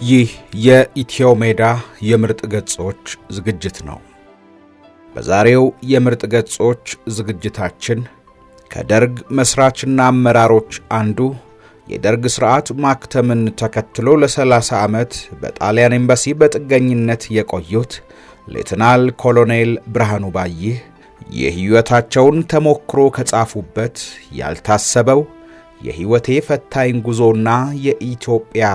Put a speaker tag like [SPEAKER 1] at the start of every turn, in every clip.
[SPEAKER 1] ይህ የኢትዮ ሜዳ የምርጥ ገጾች ዝግጅት ነው። በዛሬው የምርጥ ገጾች ዝግጅታችን ከደርግ መስራችና አመራሮች አንዱ የደርግ ስርዓት ማክተምን ተከትሎ ለ30 ዓመት በጣሊያን ኤምባሲ በጥገኝነት የቆዩት ሌተናል ኮሎኔል ብርሃኑ ባይህ የህይወታቸውን ተሞክሮ ከጻፉበት ያልታሰበው የህይወቴ ፈታኝ ጉዞና የኢትዮጵያ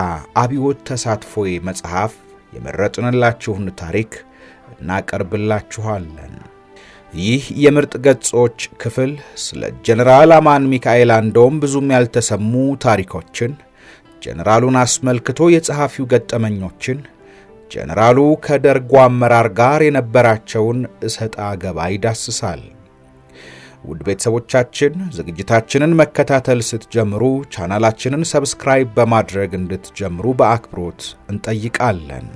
[SPEAKER 1] አብዮት ተሳትፎዬ መጽሐፍ የመረጥንላችሁን ታሪክ እናቀርብላችኋለን። ይህ የምርጥ ገጾች ክፍል ስለ ጀነራል አማን ሚካኤል አንዶም ብዙም ያልተሰሙ ታሪኮችን፣ ጀነራሉን አስመልክቶ የጸሐፊው ገጠመኞችን፣ ጀነራሉ ከደርጉ አመራር ጋር የነበራቸውን እሰጣ ገባ ይዳስሳል። ውድ ቤተሰቦቻችን ዝግጅታችንን መከታተል ስትጀምሩ ቻናላችንን ሰብስክራይብ በማድረግ እንድትጀምሩ በአክብሮት እንጠይቃለን።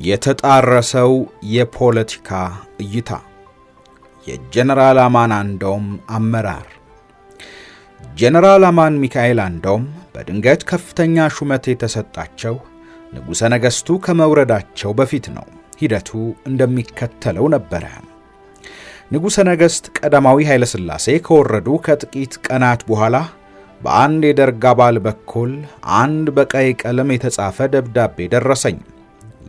[SPEAKER 1] የተጣረሰው የፖለቲካ እይታ የጀነራል አማን አንዶም አመራር። ጀነራል አማን ሚካኤል አንዶም በድንገት ከፍተኛ ሹመት የተሰጣቸው ንጉሠ ነገሥቱ ከመውረዳቸው በፊት ነው። ሂደቱ እንደሚከተለው ነበረ። ንጉሠ ነገሥት ቀዳማዊ ኃይለ ሥላሴ ከወረዱ ከጥቂት ቀናት በኋላ በአንድ የደርግ አባል በኩል አንድ በቀይ ቀለም የተጻፈ ደብዳቤ ደረሰኝ።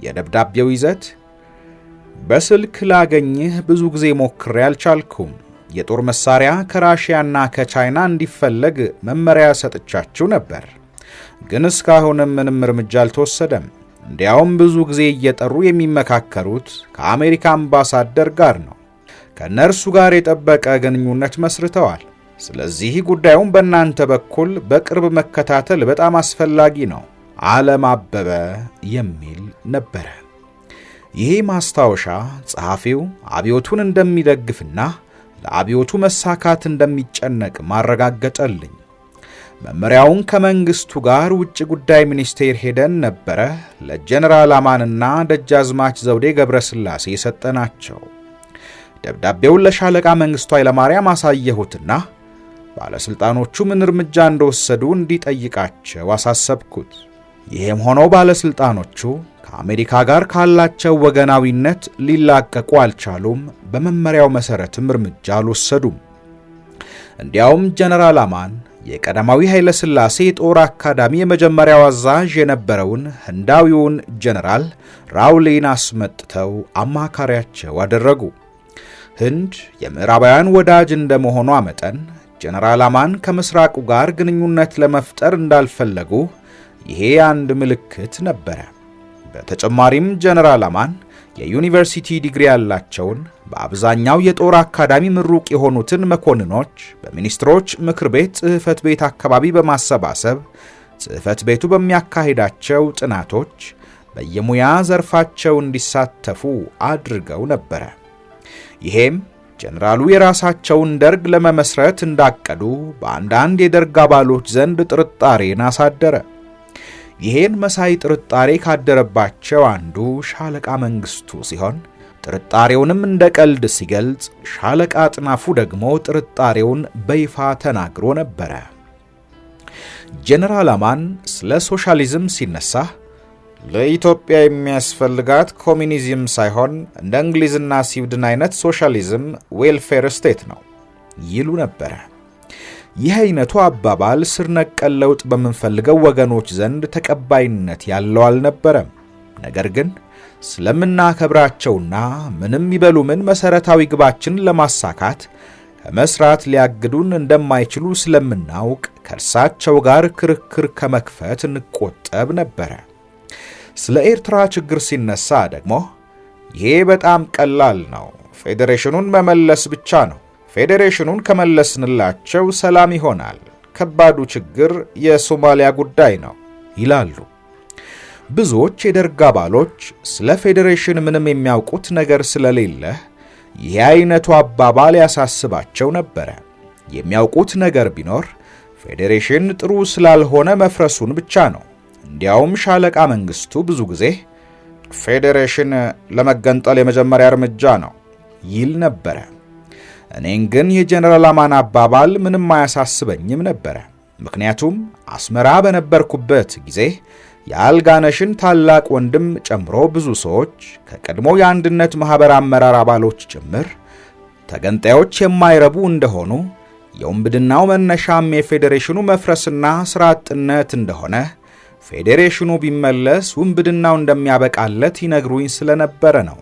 [SPEAKER 1] የደብዳቤው ይዘት በስልክ ላገኝህ ብዙ ጊዜ ሞክሬ አልቻልኩም። የጦር መሳሪያ ከራሽያና ከቻይና እንዲፈለግ መመሪያ ሰጥቻችሁ ነበር፣ ግን እስካሁንም ምንም እርምጃ አልተወሰደም። እንዲያውም ብዙ ጊዜ እየጠሩ የሚመካከሩት ከአሜሪካ አምባሳደር ጋር ነው። ከነርሱ ጋር የጠበቀ ግንኙነት መስርተዋል። ስለዚህ ጉዳዩን በእናንተ በኩል በቅርብ መከታተል በጣም አስፈላጊ ነው። ዓለም አበበ የሚል ነበረ። ይሄ ማስታወሻ ጸሐፊው አብዮቱን እንደሚደግፍና ለአብዮቱ መሳካት እንደሚጨነቅ ማረጋገጠልኝ። መመሪያውን ከመንግስቱ ጋር ውጭ ጉዳይ ሚኒስቴር ሄደን ነበረ ለጀነራል አማንና ደጃዝማች ዘውዴ ገብረስላሴ የሰጠናቸው። ደብዳቤውን ለሻለቃ መንግስቱ ኃይለማርያም አሳየሁትና ባለስልጣኖቹ ምን እርምጃ እንደወሰዱ እንዲጠይቃቸው አሳሰብኩት። ይህም ሆኖ ባለስልጣኖቹ ከአሜሪካ ጋር ካላቸው ወገናዊነት ሊላቀቁ አልቻሉም። በመመሪያው መሰረትም እርምጃ አልወሰዱም። እንዲያውም ጀነራል አማን የቀዳማዊ ኃይለ ሥላሴ ጦር አካዳሚ የመጀመሪያው አዛዥ የነበረውን ህንዳዊውን ጀነራል ራውሊን አስመጥተው አማካሪያቸው አደረጉ። ህንድ የምዕራባውያን ወዳጅ እንደመሆኗ መጠን ጀነራል አማን ከምስራቁ ጋር ግንኙነት ለመፍጠር እንዳልፈለጉ ይሄ አንድ ምልክት ነበረ። በተጨማሪም ጀነራል አማን የዩኒቨርሲቲ ዲግሪ ያላቸውን በአብዛኛው የጦር አካዳሚ ምሩቅ የሆኑትን መኮንኖች በሚኒስትሮች ምክር ቤት ጽሕፈት ቤት አካባቢ በማሰባሰብ ጽሕፈት ቤቱ በሚያካሂዳቸው ጥናቶች በየሙያ ዘርፋቸው እንዲሳተፉ አድርገው ነበረ። ይሄም ጀነራሉ የራሳቸውን ደርግ ለመመስረት እንዳቀዱ በአንዳንድ የደርግ አባሎች ዘንድ ጥርጣሬን አሳደረ። ይሄን መሳይ ጥርጣሬ ካደረባቸው አንዱ ሻለቃ መንግስቱ ሲሆን ጥርጣሬውንም እንደ ቀልድ ሲገልጽ፣ ሻለቃ አጥናፉ ደግሞ ጥርጣሬውን በይፋ ተናግሮ ነበረ። ጀነራል አማን ስለ ሶሻሊዝም ሲነሳ ለኢትዮጵያ የሚያስፈልጋት ኮሚኒዝም ሳይሆን እንደ እንግሊዝና ስዊድን አይነት ሶሻሊዝም ዌልፌር ስቴት ነው ይሉ ነበረ። ይህ አይነቱ አባባል ስር ነቀል ለውጥ በምንፈልገው ወገኖች ዘንድ ተቀባይነት ያለው አልነበረም። ነገር ግን ስለምናከብራቸውና ምንም ይበሉ ምን መሰረታዊ ግባችንን ለማሳካት ከመስራት ሊያግዱን እንደማይችሉ ስለምናውቅ ከእርሳቸው ጋር ክርክር ከመክፈት እንቆጠብ ነበረ። ስለ ኤርትራ ችግር ሲነሳ ደግሞ ይሄ በጣም ቀላል ነው፣ ፌዴሬሽኑን መመለስ ብቻ ነው። ፌዴሬሽኑን ከመለስንላቸው ሰላም ይሆናል። ከባዱ ችግር የሶማሊያ ጉዳይ ነው ይላሉ። ብዙዎች የደርግ አባሎች ስለ ፌዴሬሽን ምንም የሚያውቁት ነገር ስለሌለ ይህ አይነቱ አባባል ያሳስባቸው ነበረ። የሚያውቁት ነገር ቢኖር ፌዴሬሽን ጥሩ ስላልሆነ መፍረሱን ብቻ ነው። እንዲያውም ሻለቃ መንግስቱ ብዙ ጊዜ ፌዴሬሽን ለመገንጠል የመጀመሪያ እርምጃ ነው ይል ነበረ። እኔን ግን የጀነራል አማን አባባል ምንም አያሳስበኝም ነበረ። ምክንያቱም አስመራ በነበርኩበት ጊዜ የአልጋነሽን ታላቅ ወንድም ጨምሮ ብዙ ሰዎች ከቀድሞ የአንድነት ማህበር አመራር አባሎች ጭምር ተገንጣዮች የማይረቡ እንደሆኑ የውንብድናው መነሻም የፌዴሬሽኑ መፍረስና ስራ አጥነት እንደሆነ ፌዴሬሽኑ ቢመለስ ውንብድናው እንደሚያበቃለት ይነግሩኝ ስለነበረ ነው።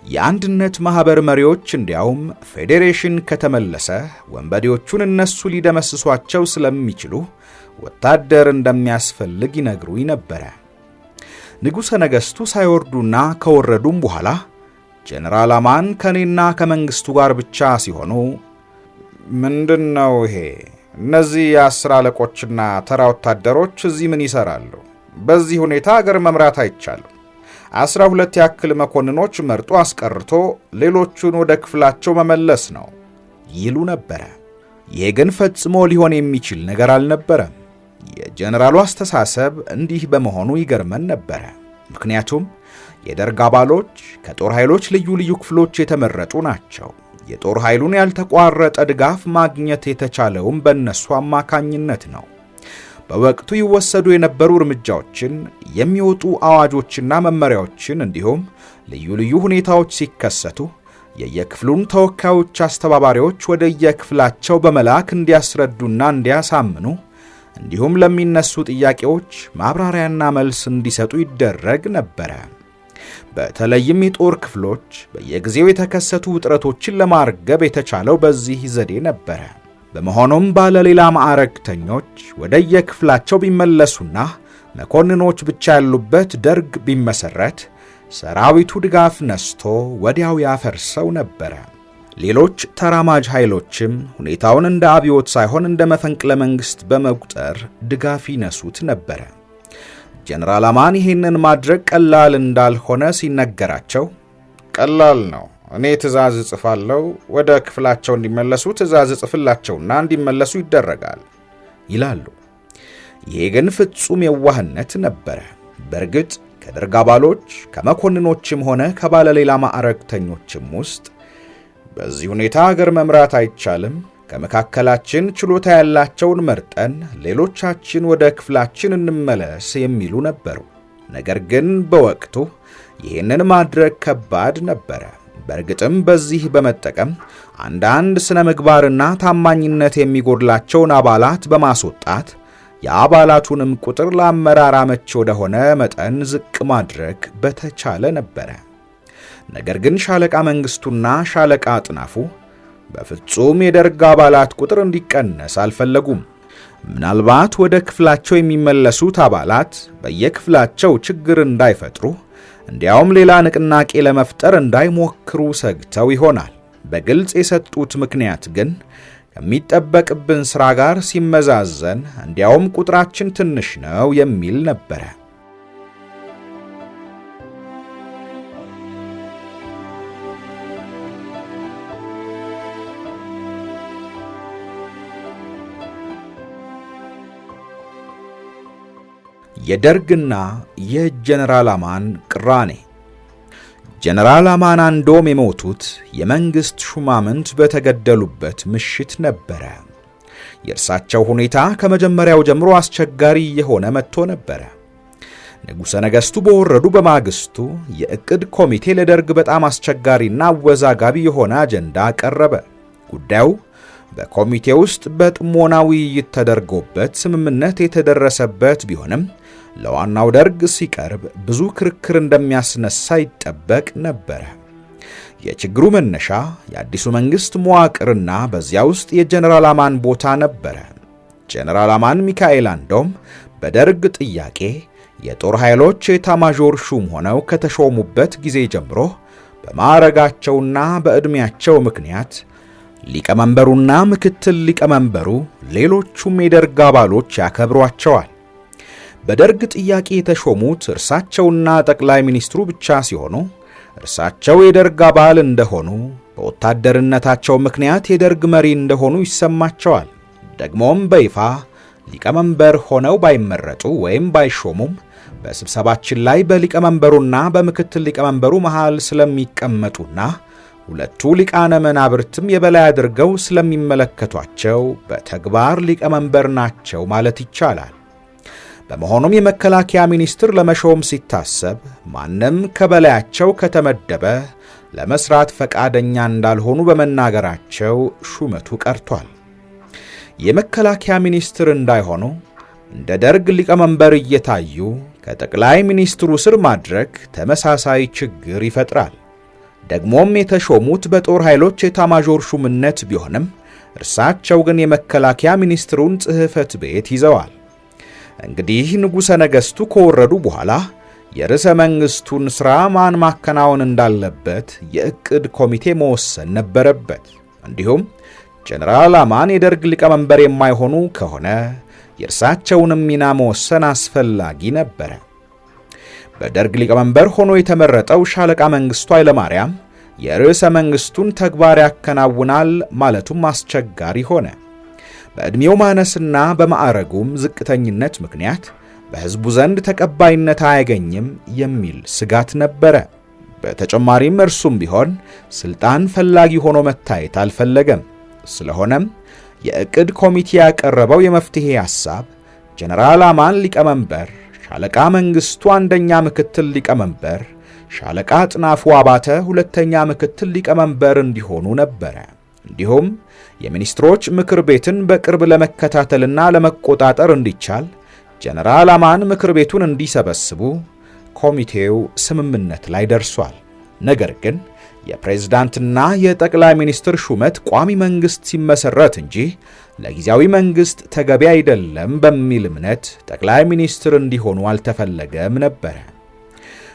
[SPEAKER 1] የአንድነት ማህበር መሪዎች እንዲያውም ፌዴሬሽን ከተመለሰ ወንበዴዎቹን እነሱ ሊደመስሷቸው ስለሚችሉ ወታደር እንደሚያስፈልግ ይነግሩኝ ነበረ። ንጉሠ ነገሥቱ ሳይወርዱና ከወረዱም በኋላ ጀነራል አማን ከኔና ከመንግስቱ ጋር ብቻ ሲሆኑ ምንድነው ይሄ? እነዚህ የአስር አለቆችና ተራ ወታደሮች እዚህ ምን ይሰራሉ? በዚህ ሁኔታ አገር መምራት አይቻልም። 12 ያክል መኮንኖች መርጦ አስቀርቶ ሌሎቹን ወደ ክፍላቸው መመለስ ነው ይሉ ነበረ። ይሄ ግን ፈጽሞ ሊሆን የሚችል ነገር አልነበረም። የጀነራሉ አስተሳሰብ እንዲህ በመሆኑ ይገርመን ነበረ። ምክንያቱም የደርግ አባሎች ከጦር ኃይሎች ልዩ ልዩ ክፍሎች የተመረጡ ናቸው። የጦር ኃይሉን ያልተቋረጠ ድጋፍ ማግኘት የተቻለውም በእነሱ አማካኝነት ነው። በወቅቱ ይወሰዱ የነበሩ እርምጃዎችን፣ የሚወጡ አዋጆችና መመሪያዎችን እንዲሁም ልዩ ልዩ ሁኔታዎች ሲከሰቱ የየክፍሉን ተወካዮች አስተባባሪዎች ወደ የክፍላቸው በመላክ እንዲያስረዱና እንዲያሳምኑ እንዲሁም ለሚነሱ ጥያቄዎች ማብራሪያና መልስ እንዲሰጡ ይደረግ ነበረ። በተለይም የጦር ክፍሎች በየጊዜው የተከሰቱ ውጥረቶችን ለማርገብ የተቻለው በዚህ ዘዴ ነበረ። በመሆኑም ባለሌላ ማዕረግተኞች ወደ የክፍላቸው ቢመለሱና መኮንኖች ብቻ ያሉበት ደርግ ቢመሰረት ሰራዊቱ ድጋፍ ነስቶ ወዲያው ያፈርሰው ነበረ። ሌሎች ተራማጅ ኃይሎችም ሁኔታውን እንደ አብዮት ሳይሆን እንደ መፈንቅለ መንግስት በመቁጠር ድጋፍ ይነሱት ነበረ። ጀነራል አማን ይህንን ማድረግ ቀላል እንዳልሆነ ሲነገራቸው ቀላል ነው፣ እኔ ትእዛዝ እጽፋለሁ፣ ወደ ክፍላቸው እንዲመለሱ ትእዛዝ እጽፍላቸውና እንዲመለሱ ይደረጋል ይላሉ። ይሄ ግን ፍጹም የዋህነት ነበረ። በእርግጥ ከደርግ አባሎች ከመኮንኖችም ሆነ ከባለሌላ ማዕረግተኞችም ውስጥ በዚህ ሁኔታ አገር መምራት አይቻልም፣ ከመካከላችን ችሎታ ያላቸውን መርጠን ሌሎቻችን ወደ ክፍላችን እንመለስ የሚሉ ነበሩ። ነገር ግን በወቅቱ ይህንን ማድረግ ከባድ ነበረ። በእርግጥም በዚህ በመጠቀም አንዳንድ ስነ ምግባርና ታማኝነት የሚጎድላቸውን አባላት በማስወጣት የአባላቱንም ቁጥር ለአመራር አመቺ ወደሆነ መጠን ዝቅ ማድረግ በተቻለ ነበረ። ነገር ግን ሻለቃ መንግስቱና ሻለቃ አጥናፉ በፍጹም የደርግ አባላት ቁጥር እንዲቀነስ አልፈለጉም። ምናልባት ወደ ክፍላቸው የሚመለሱት አባላት በየክፍላቸው ችግር እንዳይፈጥሩ እንዲያውም ሌላ ንቅናቄ ለመፍጠር እንዳይሞክሩ ሰግተው ይሆናል። በግልጽ የሰጡት ምክንያት ግን ከሚጠበቅብን ሥራ ጋር ሲመዛዘን እንዲያውም ቁጥራችን ትንሽ ነው የሚል ነበረ። የደርግና የጀነራል አማን ቅራኔ። ጀነራል አማን አንዶም የሞቱት የመንግስት ሹማምንት በተገደሉበት ምሽት ነበረ። የእርሳቸው ሁኔታ ከመጀመሪያው ጀምሮ አስቸጋሪ የሆነ መጥቶ ነበረ። ንጉሠ ነገሥቱ በወረዱ በማግስቱ የእቅድ ኮሚቴ ለደርግ በጣም አስቸጋሪና አወዛጋቢ የሆነ አጀንዳ ቀረበ። ጉዳዩ በኮሚቴ ውስጥ በጥሞና ውይይት ተደርጎበት ስምምነት የተደረሰበት ቢሆንም ለዋናው ደርግ ሲቀርብ ብዙ ክርክር እንደሚያስነሳ ይጠበቅ ነበረ። የችግሩ መነሻ የአዲሱ መንግስት መዋቅርና በዚያ ውስጥ የጀነራል አማን ቦታ ነበረ። ጀነራል አማን ሚካኤል አንዶም በደርግ ጥያቄ የጦር ኃይሎች የኤታማዦር ሹም ሆነው ከተሾሙበት ጊዜ ጀምሮ በማዕረጋቸውና በዕድሜያቸው ምክንያት ሊቀመንበሩና ምክትል ሊቀመንበሩ ሌሎቹም የደርግ አባሎች ያከብሯቸዋል። በደርግ ጥያቄ የተሾሙት እርሳቸውና ጠቅላይ ሚኒስትሩ ብቻ ሲሆኑ እርሳቸው የደርግ አባል እንደሆኑ በወታደርነታቸው ምክንያት የደርግ መሪ እንደሆኑ ይሰማቸዋል። ደግሞም በይፋ ሊቀመንበር ሆነው ባይመረጡ ወይም ባይሾሙም በስብሰባችን ላይ በሊቀመንበሩና በምክትል ሊቀመንበሩ መሃል ስለሚቀመጡና ሁለቱ ሊቃነ መናብርትም የበላይ አድርገው ስለሚመለከቷቸው በተግባር ሊቀመንበር ናቸው ማለት ይቻላል። በመሆኑም የመከላከያ ሚኒስትር ለመሾም ሲታሰብ ማንም ከበላያቸው ከተመደበ ለመስራት ፈቃደኛ እንዳልሆኑ በመናገራቸው ሹመቱ ቀርቷል። የመከላከያ ሚኒስትር እንዳይሆኑ እንደ ደርግ ሊቀመንበር እየታዩ ከጠቅላይ ሚኒስትሩ ስር ማድረግ ተመሳሳይ ችግር ይፈጥራል። ደግሞም የተሾሙት በጦር ኃይሎች ኤታማዦር ሹምነት ቢሆንም እርሳቸው ግን የመከላከያ ሚኒስትሩን ጽሕፈት ቤት ይዘዋል። እንግዲህ ንጉሠ ነገሥቱ ከወረዱ በኋላ የርዕሰ መንግሥቱን ሥራ ማን ማከናወን እንዳለበት የዕቅድ ኮሚቴ መወሰን ነበረበት። እንዲሁም ጀነራል አማን የደርግ ሊቀመንበር የማይሆኑ ከሆነ የእርሳቸውንም ሚና መወሰን አስፈላጊ ነበረ። በደርግ ሊቀመንበር ሆኖ የተመረጠው ሻለቃ መንግሥቱ ኃይለማርያም የርዕሰ መንግሥቱን ተግባር ያከናውናል ማለቱም አስቸጋሪ ሆነ። በዕድሜው ማነስና በማዕረጉም ዝቅተኝነት ምክንያት በሕዝቡ ዘንድ ተቀባይነት አያገኝም የሚል ስጋት ነበረ። በተጨማሪም እርሱም ቢሆን ሥልጣን ፈላጊ ሆኖ መታየት አልፈለገም። ስለሆነም የዕቅድ ኮሚቴ ያቀረበው የመፍትሔ ሐሳብ ጀነራል አማን ሊቀመንበር፣ ሻለቃ መንግሥቱ አንደኛ ምክትል ሊቀመንበር፣ ሻለቃ አጥናፉ አባተ ሁለተኛ ምክትል ሊቀመንበር እንዲሆኑ ነበረ። እንዲሁም የሚኒስትሮች ምክር ቤትን በቅርብ ለመከታተልና ለመቆጣጠር እንዲቻል ጀነራል አማን ምክር ቤቱን እንዲሰበስቡ ኮሚቴው ስምምነት ላይ ደርሷል። ነገር ግን የፕሬዝዳንትና የጠቅላይ ሚኒስትር ሹመት ቋሚ መንግሥት ሲመሰረት እንጂ ለጊዜያዊ መንግሥት ተገቢ አይደለም በሚል እምነት ጠቅላይ ሚኒስትር እንዲሆኑ አልተፈለገም ነበረ።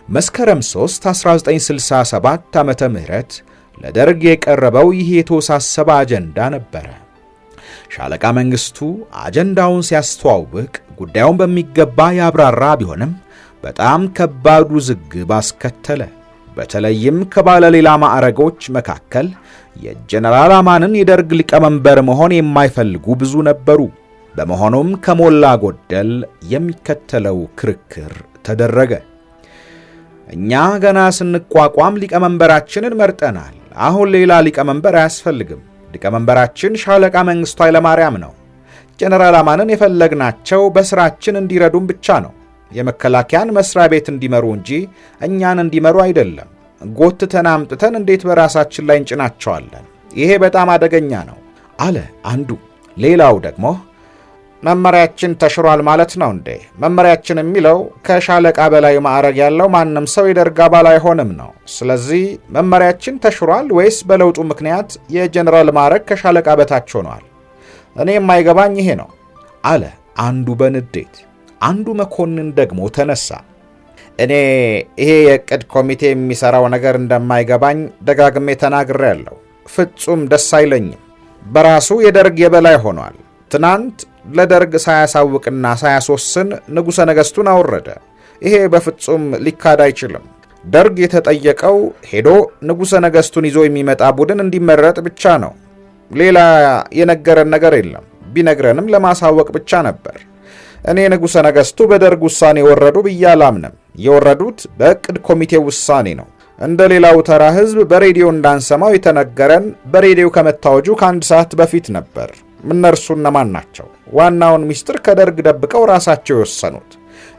[SPEAKER 1] መስከረም 3 1967 ዓመተ ምህረት ለደርግ የቀረበው ይህ የተወሳሰበ አጀንዳ ነበረ። ሻለቃ መንግሥቱ አጀንዳውን ሲያስተዋውቅ ጉዳዩን በሚገባ ያብራራ ቢሆንም በጣም ከባድ ውዝግብ አስከተለ። በተለይም ከባለሌላ ማዕረጎች መካከል የጀነራል አማንን የደርግ ሊቀመንበር መሆን የማይፈልጉ ብዙ ነበሩ። በመሆኑም ከሞላ ጎደል የሚከተለው ክርክር ተደረገ። እኛ ገና ስንቋቋም ሊቀመንበራችንን መርጠናል። አሁን ሌላ ሊቀመንበር አያስፈልግም። ሊቀመንበራችን ሻለቃ መንግሥቱ ኃይለማርያም ነው። ጀነራል አማንን የፈለግናቸው በሥራችን እንዲረዱን ብቻ ነው። የመከላከያን መስሪያ ቤት እንዲመሩ እንጂ እኛን እንዲመሩ አይደለም። ጎትተን አምጥተን እንዴት በራሳችን ላይ እንጭናቸዋለን? ይሄ በጣም አደገኛ ነው አለ አንዱ። ሌላው ደግሞ መመሪያችን ተሽሯል ማለት ነው እንዴ? መመሪያችን የሚለው ከሻለቃ በላይ ማዕረግ ያለው ማንም ሰው የደርግ አባል አይሆንም ነው። ስለዚህ መመሪያችን ተሽሯል ወይስ በለውጡ ምክንያት የጀነራል ማዕረግ ከሻለቃ በታች ሆኗል? እኔ የማይገባኝ ይሄ ነው አለ አንዱ በንዴት። አንዱ መኮንን ደግሞ ተነሳ። እኔ ይሄ የዕቅድ ኮሚቴ የሚሰራው ነገር እንደማይገባኝ ደጋግሜ ተናግሬያለሁ። ፍጹም ደስ አይለኝም። በራሱ የደርግ የበላይ ሆኗል። ትናንት ለደርግ ሳያሳውቅና ሳያስወስን ንጉሠ ነገሥቱን አወረደ። ይሄ በፍጹም ሊካድ አይችልም። ደርግ የተጠየቀው ሄዶ ንጉሠ ነገሥቱን ይዞ የሚመጣ ቡድን እንዲመረጥ ብቻ ነው። ሌላ የነገረን ነገር የለም። ቢነግረንም ለማሳወቅ ብቻ ነበር። እኔ ንጉሠ ነገሥቱ በደርግ ውሳኔ ወረዱ ብዬ አላምንም። የወረዱት በዕቅድ ኮሚቴው ውሳኔ ነው። እንደ ሌላው ተራ ሕዝብ በሬዲዮ እንዳንሰማው የተነገረን በሬዲዮ ከመታወጁ ከአንድ ሰዓት በፊት ነበር። እነርሱ እነማን ናቸው? ዋናውን ሚስጥር ከደርግ ደብቀው ራሳቸው የወሰኑት።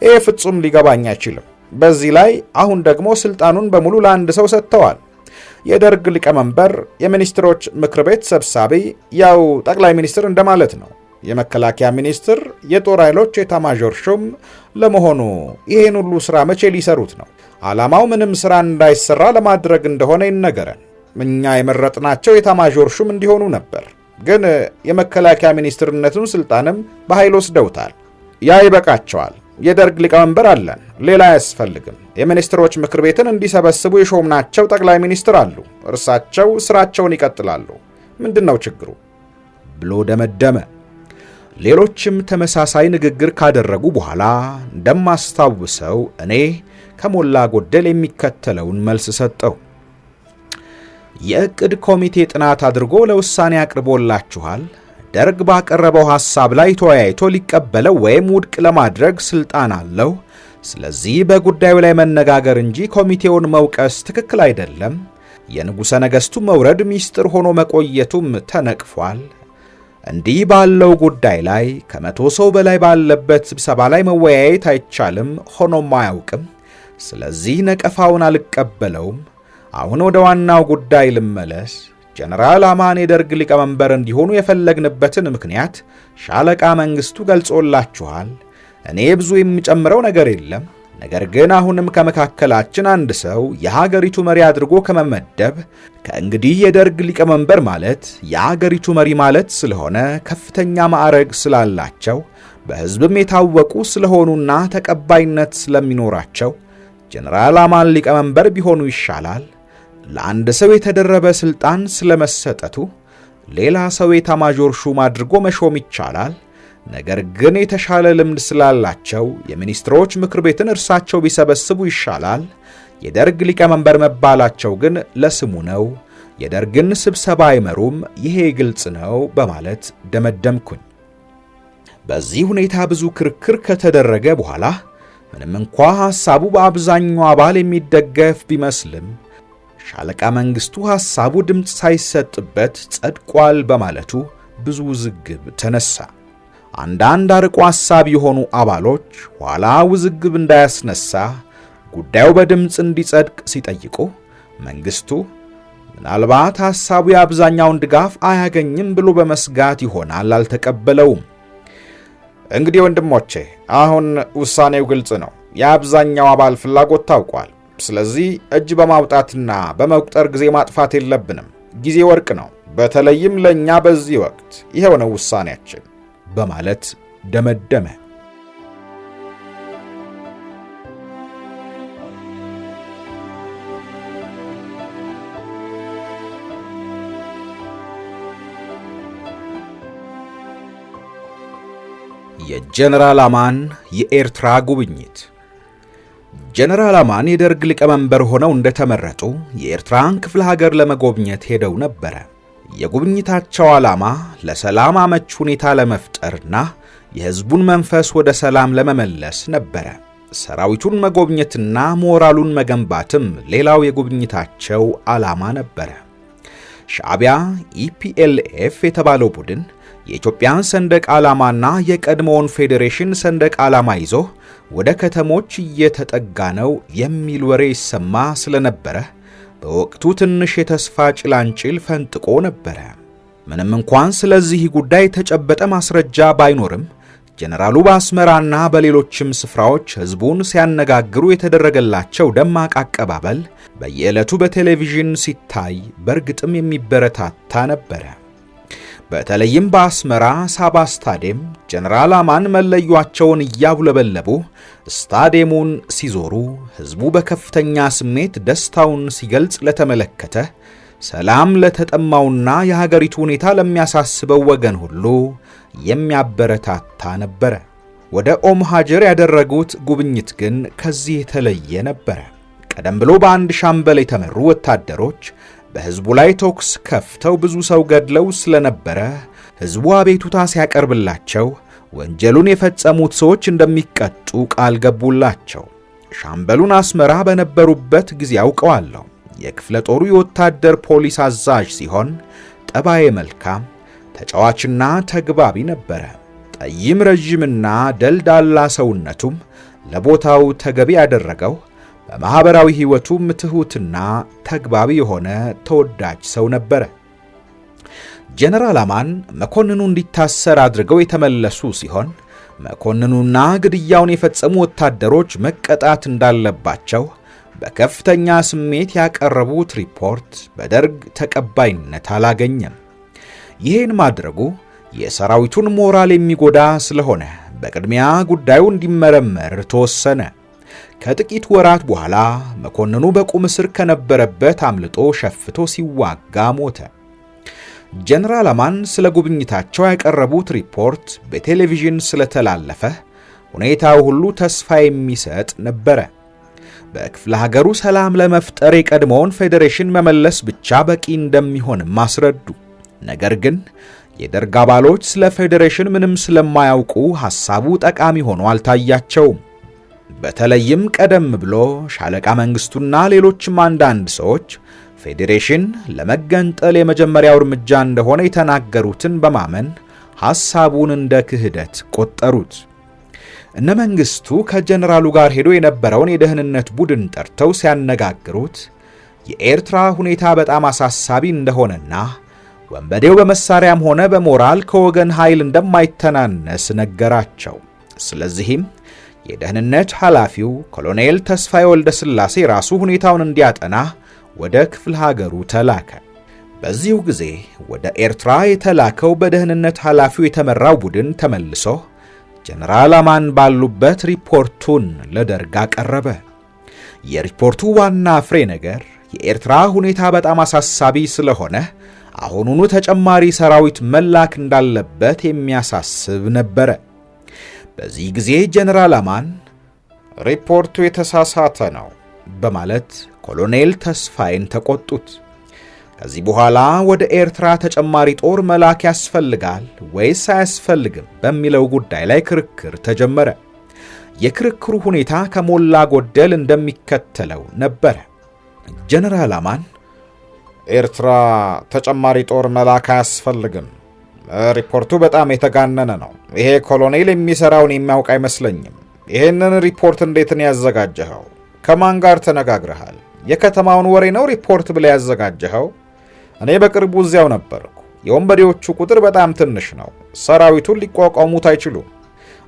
[SPEAKER 1] ይህ ፍጹም ሊገባኝ አይችልም። በዚህ ላይ አሁን ደግሞ ስልጣኑን በሙሉ ለአንድ ሰው ሰጥተዋል። የደርግ ሊቀመንበር፣ የሚኒስትሮች ምክር ቤት ሰብሳቢ፣ ያው ጠቅላይ ሚኒስትር እንደማለት ነው። የመከላከያ ሚኒስትር፣ የጦር ኃይሎች ኤታማዦር ሹም። ለመሆኑ ይህን ሁሉ ሥራ መቼ ሊሰሩት ነው? ዓላማው ምንም ሥራ እንዳይሰራ ለማድረግ እንደሆነ ይነገረን። እኛ የመረጥናቸው ኤታማዦር ሹም እንዲሆኑ ነበር። ግን የመከላከያ ሚኒስትርነቱን ስልጣንም በኃይል ወስደውታል። ያ ይበቃቸዋል። የደርግ ሊቀመንበር አለን፣ ሌላ አያስፈልግም። የሚኒስትሮች ምክር ቤትን እንዲሰበስቡ የሾምናቸው ጠቅላይ ሚኒስትር አሉ። እርሳቸው ስራቸውን ይቀጥላሉ። ምንድነው ችግሩ? ብሎ ደመደመ። ሌሎችም ተመሳሳይ ንግግር ካደረጉ በኋላ እንደማስታውሰው እኔ ከሞላ ጎደል የሚከተለውን መልስ ሰጠው። የዕቅድ ኮሚቴ ጥናት አድርጎ ለውሳኔ አቅርቦላችኋል። ደርግ ባቀረበው ሐሳብ ላይ ተወያይቶ ሊቀበለው ወይም ውድቅ ለማድረግ ስልጣን አለው። ስለዚህ በጉዳዩ ላይ መነጋገር እንጂ ኮሚቴውን መውቀስ ትክክል አይደለም። የንጉሠ ነገሥቱ መውረድ ሚስጥር ሆኖ መቆየቱም ተነቅፏል። እንዲህ ባለው ጉዳይ ላይ ከ100 ሰው በላይ ባለበት ስብሰባ ላይ መወያየት አይቻልም፣ ሆኖም አያውቅም። ስለዚህ ነቀፋውን አልቀበለውም። አሁን ወደ ዋናው ጉዳይ ልመለስ። ጀነራል አማን የደርግ ሊቀመንበር እንዲሆኑ የፈለግንበትን ምክንያት ሻለቃ መንግስቱ ገልጾላችኋል። እኔ ብዙ የሚጨምረው ነገር የለም። ነገር ግን አሁንም ከመካከላችን አንድ ሰው የሀገሪቱ መሪ አድርጎ ከመመደብ ከእንግዲህ የደርግ ሊቀመንበር ማለት የሀገሪቱ መሪ ማለት ስለሆነ ከፍተኛ ማዕረግ ስላላቸው በሕዝብም የታወቁ ስለሆኑና ተቀባይነት ስለሚኖራቸው ጀነራል አማን ሊቀመንበር ቢሆኑ ይሻላል። ለአንድ ሰው የተደረበ ስልጣን ስለመሰጠቱ ሌላ ሰው የኤታማዦር ሹም አድርጎ መሾም ይቻላል። ነገር ግን የተሻለ ልምድ ስላላቸው የሚኒስትሮች ምክር ቤትን እርሳቸው ቢሰበስቡ ይሻላል። የደርግ ሊቀመንበር መባላቸው ግን ለስሙ ነው። የደርግን ስብሰባ አይመሩም። ይሄ ግልጽ ነው በማለት ደመደምኩኝ። በዚህ ሁኔታ ብዙ ክርክር ከተደረገ በኋላ ምንም እንኳ ሐሳቡ በአብዛኛው አባል የሚደገፍ ቢመስልም ሻለቃ መንግስቱ ሐሳቡ ድምፅ ሳይሰጥበት ጸድቋል በማለቱ ብዙ ውዝግብ ተነሳ። አንዳንድ አርቆ ሐሳብ የሆኑ አባሎች ኋላ ውዝግብ እንዳያስነሳ ጉዳዩ በድምፅ እንዲጸድቅ ሲጠይቁ መንግስቱ ምናልባት ሐሳቡ የአብዛኛውን ድጋፍ አያገኝም ብሎ በመስጋት ይሆናል አልተቀበለውም። እንግዲህ ወንድሞቼ አሁን ውሳኔው ግልጽ ነው። የአብዛኛው አባል ፍላጎት ታውቋል። ስለዚህ እጅ በማውጣትና በመቁጠር ጊዜ ማጥፋት የለብንም። ጊዜ ወርቅ ነው፣ በተለይም ለኛ በዚህ ወቅት። ይሄው ነው ውሳኔያችን በማለት ደመደመ። የጀነራል አማን የኤርትራ ጉብኝት። ጀነራል አማን የደርግ ሊቀመንበር ሆነው እንደተመረጡ የኤርትራን ክፍለ ሀገር ለመጎብኘት ሄደው ነበረ። የጉብኝታቸው ዓላማ ለሰላም አመች ሁኔታ ለመፍጠርና የሕዝቡን መንፈስ ወደ ሰላም ለመመለስ ነበረ። ሰራዊቱን መጎብኘትና ሞራሉን መገንባትም ሌላው የጉብኝታቸው ዓላማ ነበረ። ሻዕቢያ ኢፒኤልኤፍ የተባለው ቡድን የኢትዮጵያን ሰንደቅ ዓላማና የቀድሞውን ፌዴሬሽን ሰንደቅ ዓላማ ይዞ ወደ ከተሞች እየተጠጋ ነው የሚል ወሬ ይሰማ ስለነበረ በወቅቱ ትንሽ የተስፋ ጭላንጭል ፈንጥቆ ነበረ። ምንም እንኳን ስለዚህ ጉዳይ ተጨበጠ ማስረጃ ባይኖርም ጀነራሉ በአስመራና በሌሎችም ስፍራዎች ሕዝቡን ሲያነጋግሩ የተደረገላቸው ደማቅ አቀባበል በየዕለቱ በቴሌቪዥን ሲታይ በእርግጥም የሚበረታታ ነበረ። በተለይም በአስመራ ሳባ ስታዲየም ጀነራል አማን መለያቸውን እያውለበለቡ ስታዲየሙን ሲዞሩ ሕዝቡ በከፍተኛ ስሜት ደስታውን ሲገልጽ ለተመለከተ ሰላም ለተጠማውና የሀገሪቱ ሁኔታ ለሚያሳስበው ወገን ሁሉ የሚያበረታታ ነበረ። ወደ ኦም ሀጀር ያደረጉት ጉብኝት ግን ከዚህ የተለየ ነበረ። ቀደም ብሎ በአንድ ሻምበል የተመሩ ወታደሮች በሕዝቡ ላይ ተኩስ ከፍተው ብዙ ሰው ገድለው ስለነበረ ሕዝቡ አቤቱታ ሲያቀርብላቸው ወንጀሉን የፈጸሙት ሰዎች እንደሚቀጡ ቃል ገቡላቸው። ሻምበሉን አስመራ በነበሩበት ጊዜ አውቀዋለሁ። የክፍለ ጦሩ የወታደር ፖሊስ አዛዥ ሲሆን ጠባዬ መልካም፣ ተጫዋችና ተግባቢ ነበረ። ጠይም ረዥምና ደልዳላ ሰውነቱም ለቦታው ተገቢ ያደረገው በማህበራዊ ሕይወቱም ትሑትና ተግባቢ የሆነ ተወዳጅ ሰው ነበረ። ጀነራል አማን መኮንኑ እንዲታሰር አድርገው የተመለሱ ሲሆን መኮንኑና ግድያውን የፈጸሙ ወታደሮች መቀጣት እንዳለባቸው በከፍተኛ ስሜት ያቀረቡት ሪፖርት በደርግ ተቀባይነት አላገኘም። ይህን ማድረጉ የሰራዊቱን ሞራል የሚጎዳ ስለሆነ በቅድሚያ ጉዳዩ እንዲመረመር ተወሰነ። ከጥቂት ወራት በኋላ መኮንኑ በቁም እስር ከነበረበት አምልጦ ሸፍቶ ሲዋጋ ሞተ። ጀነራል አማን ስለ ጉብኝታቸው ያቀረቡት ሪፖርት በቴሌቪዥን ስለተላለፈ ሁኔታው ሁሉ ተስፋ የሚሰጥ ነበረ። በክፍለ ሀገሩ ሰላም ለመፍጠር የቀድሞውን ፌዴሬሽን መመለስ ብቻ በቂ እንደሚሆንም አስረዱ። ነገር ግን የደርግ አባሎች ስለ ፌዴሬሽን ምንም ስለማያውቁ ሐሳቡ ጠቃሚ ሆኖ አልታያቸውም። በተለይም ቀደም ብሎ ሻለቃ መንግስቱና ሌሎችም አንዳንድ ሰዎች ፌዴሬሽን ለመገንጠል የመጀመሪያው እርምጃ እንደሆነ የተናገሩትን በማመን ሐሳቡን እንደ ክህደት ቆጠሩት። እነ መንግስቱ ከጀነራሉ ጋር ሄዶ የነበረውን የደህንነት ቡድን ጠርተው ሲያነጋግሩት የኤርትራ ሁኔታ በጣም አሳሳቢ እንደሆነና ወንበዴው በመሳሪያም ሆነ በሞራል ከወገን ኃይል እንደማይተናነስ ነገራቸው። ስለዚህም የደህንነት ኃላፊው ኮሎኔል ተስፋዬ ወልደ ሥላሴ ራሱ ሁኔታውን እንዲያጠና ወደ ክፍለ ሀገሩ ተላከ። በዚሁ ጊዜ ወደ ኤርትራ የተላከው በደህንነት ኃላፊው የተመራው ቡድን ተመልሶ ጀነራል አማን ባሉበት ሪፖርቱን ለደርግ አቀረበ። የሪፖርቱ ዋና ፍሬ ነገር የኤርትራ ሁኔታ በጣም አሳሳቢ ስለሆነ አሁኑኑ ተጨማሪ ሰራዊት መላክ እንዳለበት የሚያሳስብ ነበረ። በዚህ ጊዜ ጀነራል አማን ሪፖርቱ የተሳሳተ ነው በማለት ኮሎኔል ተስፋዬን ተቆጡት። ከዚህ በኋላ ወደ ኤርትራ ተጨማሪ ጦር መላክ ያስፈልጋል ወይስ አያስፈልግም በሚለው ጉዳይ ላይ ክርክር ተጀመረ። የክርክሩ ሁኔታ ከሞላ ጎደል እንደሚከተለው ነበረ። ጀነራል አማን ኤርትራ ተጨማሪ ጦር መላክ አያስፈልግም፣ ሪፖርቱ በጣም የተጋነነ ነው፣ ይሄ ኮሎኔል የሚሰራውን የሚያውቅ አይመስለኝም፣ ይሄንን ሪፖርት እንዴት ነው ያዘጋጀኸው? ከማን ጋር ተነጋግረሃል? የከተማውን ወሬ ነው ሪፖርት ብለህ ያዘጋጀኸው? እኔ በቅርቡ እዚያው ነበርኩ። የወንበዴዎቹ ቁጥር በጣም ትንሽ ነው፣ ሰራዊቱን ሊቋቋሙት አይችሉም፣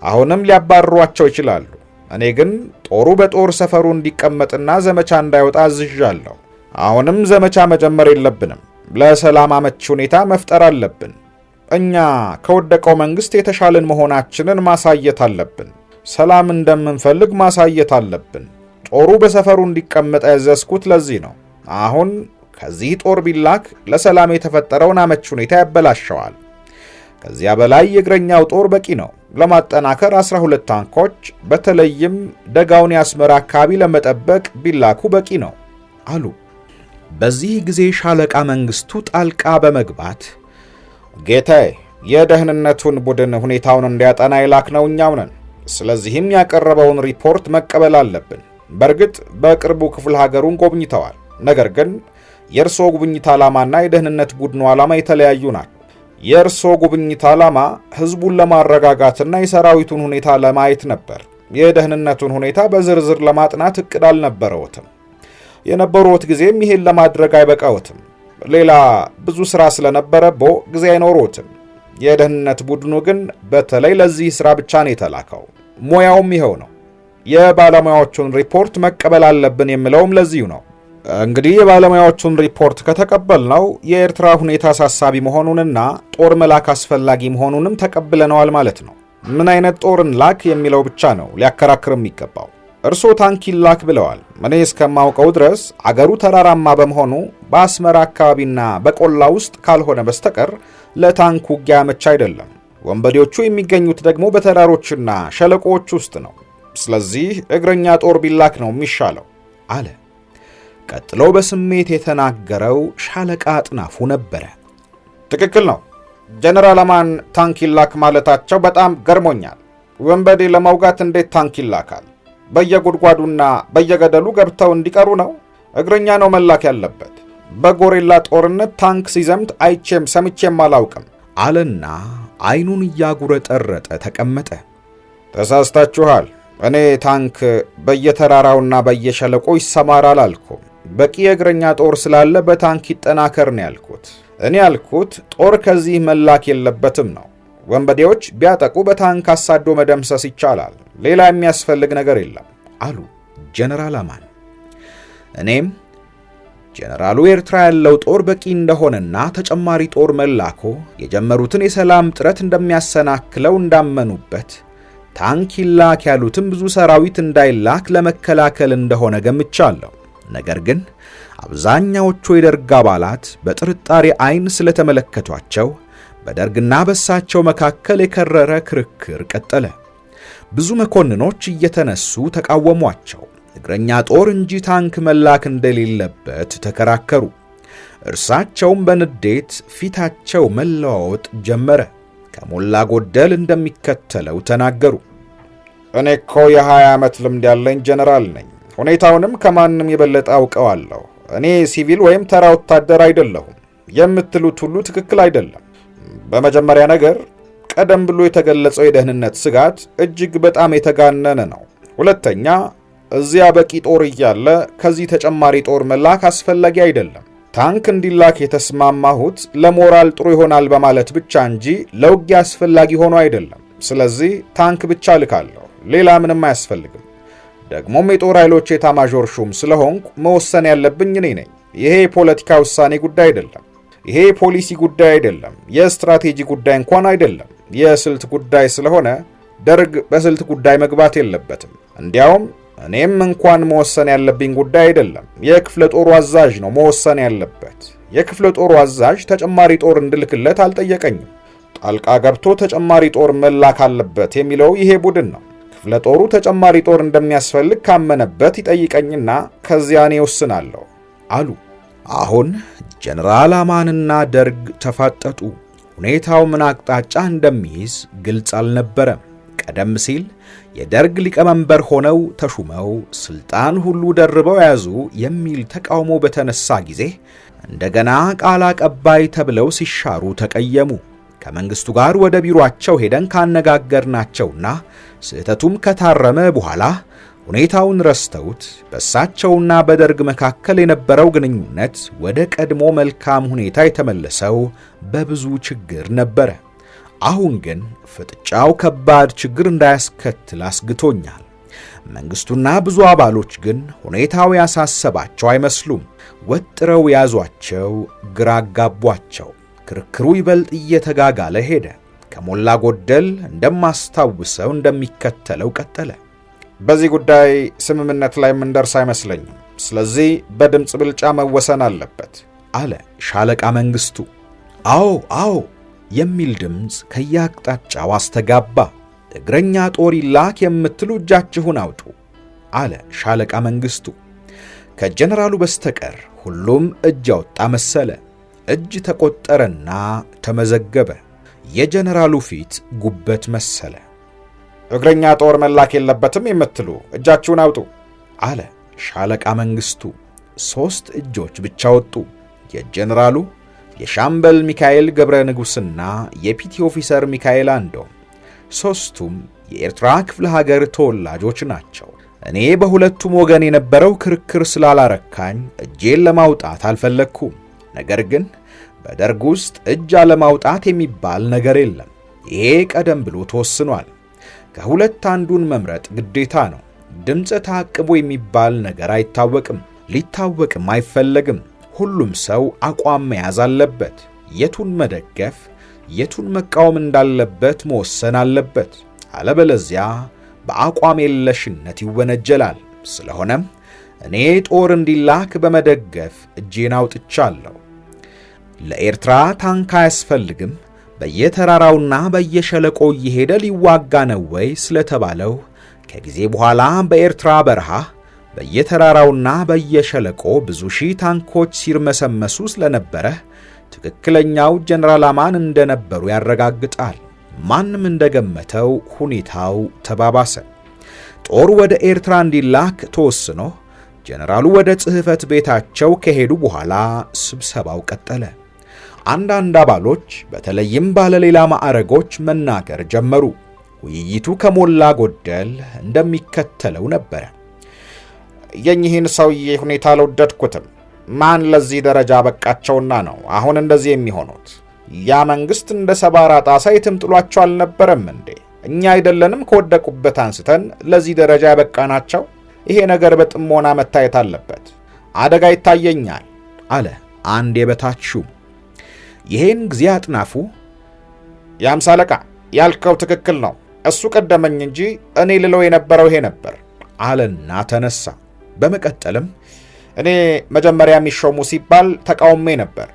[SPEAKER 1] አሁንም ሊያባርሯቸው ይችላሉ። እኔ ግን ጦሩ በጦር ሰፈሩ እንዲቀመጥና ዘመቻ እንዳይወጣ አዝዣለሁ። አሁንም ዘመቻ መጀመር የለብንም፣ ለሰላም አመቺ ሁኔታ መፍጠር አለብን። እኛ ከወደቀው መንግስት የተሻለን መሆናችንን ማሳየት አለብን። ሰላም እንደምንፈልግ ማሳየት አለብን። ጦሩ በሰፈሩ እንዲቀመጥ ያዘዝኩት ለዚህ ነው። አሁን ከዚህ ጦር ቢላክ ለሰላም የተፈጠረውን አመቺ ሁኔታ ያበላሸዋል። ከዚያ በላይ የእግረኛው ጦር በቂ ነው። ለማጠናከር 12 ታንኮች በተለይም ደጋውን የአስመራ አካባቢ ለመጠበቅ ቢላኩ በቂ ነው አሉ። በዚህ ጊዜ ሻለቃ መንግስቱ ጣልቃ በመግባት ጌታዬ፣ የደህንነቱን ቡድን ሁኔታውን እንዲያጠና የላክነው እኛው ነን። ስለዚህም ያቀረበውን ሪፖርት መቀበል አለብን። በእርግጥ በቅርቡ ክፍለ ሀገሩን ጎብኝተዋል። ነገር ግን የእርሶ ጉብኝት ዓላማና የደህንነት ቡድኑ ዓላማ የተለያዩ ናቸው። የእርሶ ጉብኝት ዓላማ ህዝቡን ለማረጋጋትና የሰራዊቱን ሁኔታ ለማየት ነበር። የደህንነቱን ሁኔታ በዝርዝር ለማጥናት እቅድ አልነበረዎትም። የነበረዎት ጊዜም ይሄን ለማድረግ አይበቃዎትም። ሌላ ብዙ ሥራ ስለነበረቦ ጊዜ አይኖሮትም። የደህንነት ቡድኑ ግን በተለይ ለዚህ ሥራ ብቻ ነው የተላከው። ሙያውም ይኸው ነው። የባለሙያዎቹን ሪፖርት መቀበል አለብን የሚለውም ለዚሁ ነው። እንግዲህ የባለሙያዎቹን ሪፖርት ከተቀበልነው የኤርትራ ሁኔታ አሳሳቢ መሆኑንና ጦር መላክ አስፈላጊ መሆኑንም ተቀብለነዋል ማለት ነው። ምን አይነት ጦርን ላክ የሚለው ብቻ ነው ሊያከራክር የሚገባው። እርሶ ታንክ ይላክ ብለዋል። እኔ እስከማውቀው ድረስ አገሩ ተራራማ በመሆኑ በአስመራ አካባቢና በቆላ ውስጥ ካልሆነ በስተቀር ለታንክ ውጊያ አመች አይደለም። ወንበዴዎቹ የሚገኙት ደግሞ በተራሮችና ሸለቆዎች ውስጥ ነው። ስለዚህ እግረኛ ጦር ቢላክ ነው የሚሻለው አለ። ቀጥሎ በስሜት የተናገረው ሻለቃ አጥናፉ ነበረ። ትክክል ነው። ጀነራል አማን ታንክ ይላክ ማለታቸው በጣም ገርሞኛል። ወንበዴ ለመውጋት እንዴት ታንክ ይላካል? በየጉድጓዱና በየገደሉ ገብተው እንዲቀሩ ነው? እግረኛ ነው መላክ ያለበት። በጎሬላ ጦርነት ታንክ ሲዘምት አይቼም ሰምቼም አላውቅም አለና አይኑን እያጉረጠረጠ ተቀመጠ። ተሳስታችኋል። እኔ ታንክ በየተራራውና በየሸለቆ ይሰማራል አልኩም። በቂ የእግረኛ ጦር ስላለ በታንክ ይጠናከር ነው ያልኩት። እኔ ያልኩት ጦር ከዚህ መላክ የለበትም ነው። ወንበዴዎች ቢያጠቁ በታንክ አሳዶ መደምሰስ ይቻላል። ሌላ የሚያስፈልግ ነገር የለም አሉ ጀነራል አማን። እኔም ጀነራሉ ኤርትራ ያለው ጦር በቂ እንደሆነና ተጨማሪ ጦር መላኮ የጀመሩትን የሰላም ጥረት እንደሚያሰናክለው እንዳመኑበት ታንክ ይላክ ያሉትም ብዙ ሰራዊት እንዳይላክ ለመከላከል እንደሆነ ገምቻለሁ። ነገር ግን አብዛኛዎቹ የደርግ አባላት በጥርጣሬ አይን ስለተመለከቷቸው በደርግና በሳቸው መካከል የከረረ ክርክር ቀጠለ። ብዙ መኮንኖች እየተነሱ ተቃወሟቸው። እግረኛ ጦር እንጂ ታንክ መላክ እንደሌለበት ተከራከሩ። እርሳቸውም በንዴት ፊታቸው መለዋወጥ ጀመረ። ከሞላ ጎደል እንደሚከተለው ተናገሩ። እኔ እኮ የ20 ዓመት ልምድ ያለኝ ጀነራል ነኝ። ሁኔታውንም ከማንም የበለጠ አውቀዋለሁ። እኔ ሲቪል ወይም ተራ ወታደር አይደለሁም የምትሉት ሁሉ ትክክል አይደለም። በመጀመሪያ ነገር ቀደም ብሎ የተገለጸው የደህንነት ስጋት እጅግ በጣም የተጋነነ ነው። ሁለተኛ እዚያ በቂ ጦር እያለ ከዚህ ተጨማሪ ጦር መላክ አስፈላጊ አይደለም። ታንክ እንዲላክ የተስማማሁት ለሞራል ጥሩ ይሆናል በማለት ብቻ እንጂ ለውጊያ አስፈላጊ ሆኖ አይደለም። ስለዚህ ታንክ ብቻ ልካለሁ፣ ሌላ ምንም አያስፈልግም። ደግሞም የጦር ኃይሎች ኤታማዦር ሹም ስለሆንኩ መወሰን ያለብኝ እኔ ነኝ። ይሄ የፖለቲካ ውሳኔ ጉዳይ አይደለም። ይሄ የፖሊሲ ጉዳይ አይደለም። የስትራቴጂ ጉዳይ እንኳን አይደለም። የስልት ጉዳይ ስለሆነ ደርግ በስልት ጉዳይ መግባት የለበትም። እንዲያውም እኔም እንኳን መወሰን ያለብኝ ጉዳይ አይደለም። የክፍለ ጦሩ አዛዥ ነው መወሰን ያለበት። የክፍለ ጦሩ አዛዥ ተጨማሪ ጦር እንድልክለት አልጠየቀኝም። ጣልቃ ገብቶ ተጨማሪ ጦር መላክ አለበት የሚለው ይሄ ቡድን ነው። ክፍለ ጦሩ ተጨማሪ ጦር እንደሚያስፈልግ ካመነበት ይጠይቀኝና ከዚያ እኔ እወስናለሁ አሉ። አሁን ጀነራል አማንና ደርግ ተፋጠጡ። ሁኔታው ምን አቅጣጫ እንደሚይዝ ግልጽ አልነበረም። ቀደም ሲል የደርግ ሊቀመንበር ሆነው ተሹመው ስልጣን ሁሉ ደርበው ያዙ የሚል ተቃውሞ በተነሳ ጊዜ እንደገና ቃል አቀባይ ተብለው ሲሻሩ ተቀየሙ። ከመንግስቱ ጋር ወደ ቢሮአቸው ሄደን ካነጋገርናቸውና ስህተቱም ከታረመ በኋላ ሁኔታውን ረስተውት በእሳቸውና በደርግ መካከል የነበረው ግንኙነት ወደ ቀድሞ መልካም ሁኔታ የተመለሰው በብዙ ችግር ነበረ። አሁን ግን ፍጥጫው ከባድ ችግር እንዳያስከትል አስግቶኛል። መንግስቱና ብዙ አባሎች ግን ሁኔታው ያሳሰባቸው አይመስሉም። ወጥረው ያዟቸው፣ ግራ አጋቧቸው። ክርክሩ ይበልጥ እየተጋጋለ ሄደ። ከሞላ ጎደል እንደማስታውሰው እንደሚከተለው ቀጠለ። በዚህ ጉዳይ ስምምነት ላይ ምንደርስ አይመስለኝም። ስለዚህ በድምፅ ብልጫ መወሰን አለበት አለ ሻለቃ መንግስቱ። አዎ የሚል ድምፅ ከየአቅጣጫው አስተጋባ። እግረኛ ጦር ይላክ የምትሉ እጃችሁን አውጡ አለ ሻለቃ መንግስቱ። ከጀነራሉ በስተቀር ሁሉም እጅ አወጣ መሰለ። እጅ ተቆጠረና ተመዘገበ። የጀነራሉ ፊት ጉበት መሰለ። እግረኛ ጦር መላክ የለበትም የምትሉ እጃችሁን አውጡ አለ ሻለቃ መንግስቱ። 3 እጆች ብቻ ወጡ። የጀነራሉ፣ የሻምበል ሚካኤል ገብረ ንጉስና የፒቲ ኦፊሰር ሚካኤል አንዶም። 3ቱም የኤርትራ ክፍለ ሀገር ተወላጆች ናቸው። እኔ በሁለቱም ወገን የነበረው ክርክር ስላላረካኝ እጄን ለማውጣት አልፈለግኩም። ነገር ግን በደርግ ውስጥ እጅ አለማውጣት የሚባል ነገር የለም። ይሄ ቀደም ብሎ ተወስኗል። ከሁለት አንዱን መምረጥ ግዴታ ነው። ድምፅ ታቅቦ የሚባል ነገር አይታወቅም፣ ሊታወቅም አይፈለግም። ሁሉም ሰው አቋም መያዝ አለበት። የቱን መደገፍ የቱን መቃወም እንዳለበት መወሰን አለበት። አለበለዚያ በአቋም የለሽነት ይወነጀላል። ስለሆነም እኔ ጦር እንዲላክ በመደገፍ እጄን አውጥቻለሁ። ለኤርትራ ታንክ አያስፈልግም፣ በየተራራውና በየሸለቆ እየሄደ ሊዋጋ ነው ወይ ስለተባለው ከጊዜ በኋላ በኤርትራ በረሃ በየተራራውና በየሸለቆ ብዙ ሺህ ታንኮች ሲርመሰመሱ ስለነበረ ትክክለኛው ጀነራል አማን እንደነበሩ ያረጋግጣል። ማንም እንደገመተው ሁኔታው ተባባሰ። ጦር ወደ ኤርትራ እንዲላክ ተወስኖ ጀነራሉ ወደ ጽሕፈት ቤታቸው ከሄዱ በኋላ ስብሰባው ቀጠለ። አንዳንድ አባሎች በተለይም ባለሌላ ማዕረጎች መናገር ጀመሩ። ውይይቱ ከሞላ ጎደል እንደሚከተለው ነበረ። የኚህን ሰውዬ ሁኔታ አልወደድኩትም። ማን ለዚህ ደረጃ በቃቸውና ነው አሁን እንደዚህ የሚሆኑት? ያ መንግስት እንደ ሰባራ ጣሳ የትም ጥሏቸው አልነበረም እንዴ? እኛ አይደለንም ከወደቁበት አንስተን ለዚህ ደረጃ ያበቃናቸው? ይሄ ነገር በጥሞና መታየት አለበት። አደጋ ይታየኛል አለ አንድ የበታች ሹም። ይሄን ጊዜ አጥናፉ የአምሳ አለቃ ያልከው ትክክል ነው፣ እሱ ቀደመኝ እንጂ እኔ ልለው የነበረው ይሄ ነበር አለና ተነሳ። በመቀጠልም እኔ መጀመሪያ የሚሾሙ ሲባል ተቃውሜ ነበር።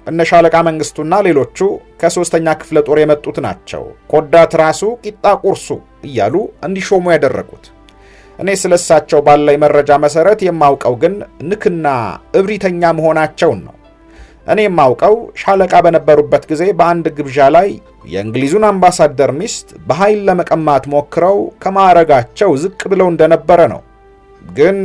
[SPEAKER 1] እነ ሻለቃ መንግስቱና ሌሎቹ ከ3ኛ ክፍለ ጦር የመጡት ናቸው ኮዳት ራሱ ቂጣ ቁርሱ እያሉ እንዲሾሙ ያደረጉት። እኔ ስለሳቸው ባለኝ መረጃ መሰረት የማውቀው ግን ንክና እብሪተኛ መሆናቸውን ነው። እኔ የማውቀው ሻለቃ በነበሩበት ጊዜ በአንድ ግብዣ ላይ የእንግሊዙን አምባሳደር ሚስት በኃይል ለመቀማት ሞክረው ከማዕረጋቸው ዝቅ ብለው እንደነበረ ነው። ግን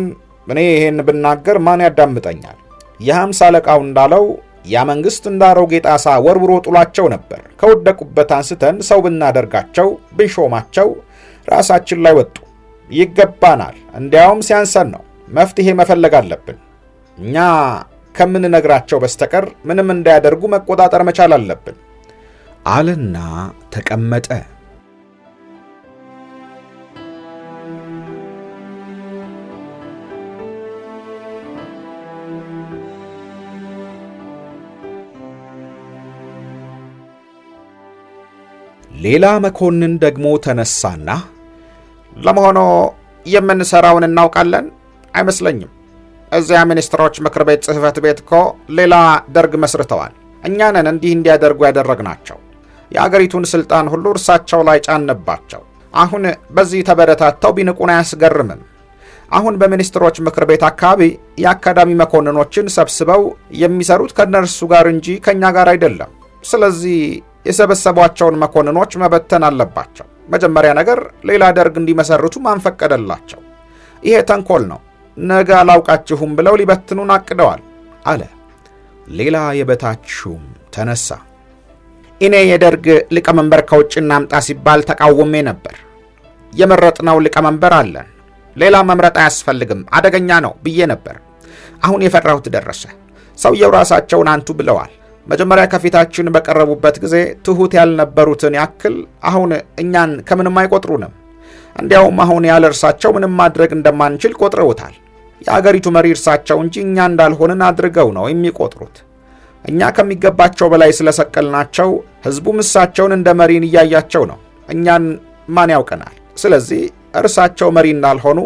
[SPEAKER 1] እኔ ይሄን ብናገር ማን ያዳምጠኛል? የ50 አለቃው እንዳለው ያ መንግስት እንዳሮጌ ጣሳ ወርውሮ ጥሏቸው ነበር። ከወደቁበት አንስተን ሰው ብናደርጋቸው ብንሾማቸው ራሳችን ላይ ወጡ። ይገባናል። እንዲያውም ሲያንሰን ነው። መፍትሄ መፈለግ አለብን። እኛ ከምንነግራቸው በስተቀር ምንም እንዳያደርጉ መቆጣጠር መቻል አለብን አለና ተቀመጠ። ሌላ መኮንን ደግሞ ተነሳና ለመሆኑ የምንሰራውን እናውቃለን? አይመስለኝም። እዚያ ሚኒስትሮች ምክር ቤት ጽሕፈት ቤት እኮ ሌላ ደርግ መስርተዋል። እኛ ነን እንዲህ እንዲያደርጉ ያደረግናቸው። የአገሪቱን ስልጣን ሁሉ እርሳቸው ላይ ጫንባቸው። አሁን በዚህ ተበረታተው ቢንቁን አያስገርምም። አሁን በሚኒስትሮች ምክር ቤት አካባቢ የአካዳሚ መኮንኖችን ሰብስበው የሚሰሩት ከነርሱ ጋር እንጂ ከኛ ጋር አይደለም። ስለዚህ የሰበሰቧቸውን መኮንኖች መበተን አለባቸው። መጀመሪያ ነገር ሌላ ደርግ እንዲመሰርቱ ማን ፈቀደላቸው? ይሄ ተንኮል ነው። ነገ አላውቃችሁም ብለው ሊበትኑን አቅደዋል አለ። ሌላ የበታች ሹም ተነሳ። እኔ የደርግ ሊቀመንበር ከውጭ እናምጣ ሲባል ተቃውሜ ነበር። የመረጥነው ሊቀመንበር አለን፣ ሌላ መምረጥ አያስፈልግም፣ አደገኛ ነው ብዬ ነበር። አሁን የፈራሁት ደረሰ። ሰውየው ራሳቸውን አንቱ ብለዋል። መጀመሪያ ከፊታችን በቀረቡበት ጊዜ ትሁት ያልነበሩትን ያክል አሁን እኛን ከምንም አይቆጥሩንም። እንዲያውም አሁን ያለ እርሳቸው ምንም ማድረግ እንደማንችል ቆጥረውታል። የአገሪቱ መሪ እርሳቸው እንጂ እኛ እንዳልሆንን አድርገው ነው የሚቆጥሩት። እኛ ከሚገባቸው በላይ ስለሰቀልናቸው ሕዝቡም እሳቸውን እንደ መሪን እያያቸው ነው። እኛን ማን ያውቀናል? ስለዚህ እርሳቸው መሪ እንዳልሆኑ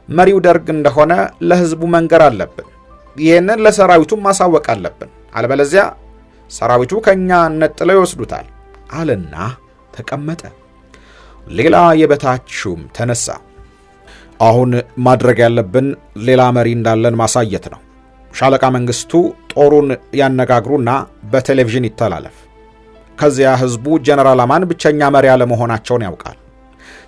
[SPEAKER 1] መሪው ደርግ እንደሆነ ለሕዝቡ መንገር አለብን። ይህንን ለሰራዊቱም ማሳወቅ አለብን። አለበለዚያ ሰራዊቱ ከኛ ነጥለው ይወስዱታል አለና ተቀመጠ። ሌላ የበታች ሹም ተነሳ። አሁን ማድረግ ያለብን ሌላ መሪ እንዳለን ማሳየት ነው። ሻለቃ መንግስቱ ጦሩን ያነጋግሩና በቴሌቪዥን ይተላለፍ። ከዚያ ህዝቡ ጀነራል አማን ብቸኛ መሪ አለመሆናቸውን ያውቃል።